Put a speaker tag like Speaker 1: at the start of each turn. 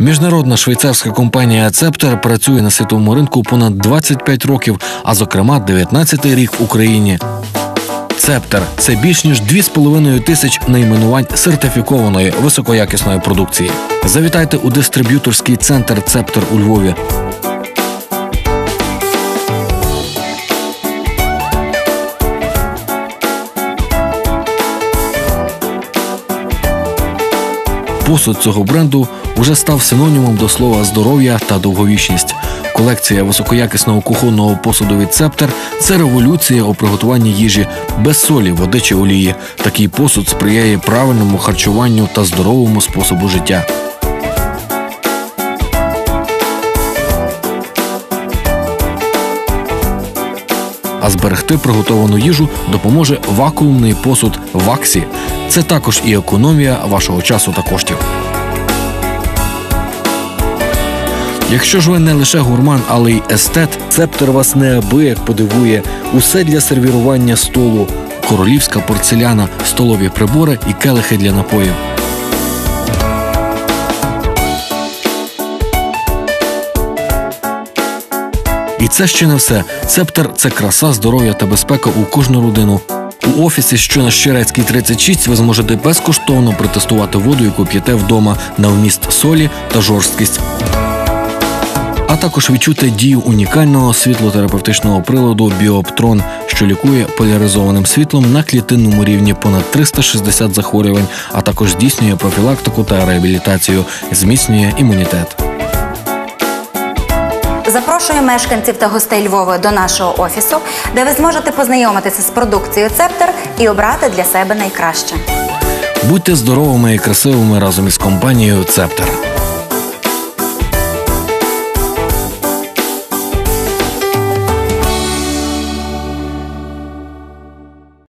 Speaker 1: Міжнародна швейцарська компанія «Цептер» працює на світовому ринку понад 25 років, а зокрема 19-й рік в Україні. «Цептер» – це більш ніж 2,5 тисяч найменувань сертифікованої високоякісної продукції. Завітайте у дистриб'юторський центр «Цептер» у Львові. Посуд цього бренду уже став синонімом до слова «здоров'я» та «довговічність». Колекція високоякісного кухонного посуду від «Цептер» – це революція у приготуванні їжі без солі, води чи олії. Такий посуд сприяє правильному харчуванню та здоровому способу життя. А зберегти приготовану їжу допоможе вакуумний посуд «Ваксі». Це також і економія вашого часу та коштів. Якщо ж ви не лише гурман, але й естет, «Цептер» вас неабияк подивує. Усе для сервірування столу, королівська порцеляна, столові прибори і келихи для напоїв. І це ще не все. «Цептер» – це краса, здоров'я та безпека у кожну родину. У офісі, що на Щерецькій, 36, ви зможете безкоштовно протестувати воду, яку п'єте вдома, на вміст солі та жорсткість. А також відчути дію унікального світлотерапевтичного приладу «Біоптрон», що лікує поляризованим світлом на клітинному рівні понад 360 захворювань, а також здійснює профілактику та реабілітацію, зміцнює імунітет.
Speaker 2: Запрошую мешканців та гостей Львова до нашого офісу, де ви зможете познайомитися з продукцією «Цептер» і обрати для себе найкраще.
Speaker 1: Будьте здоровими і красивими разом із компанією «Цептер».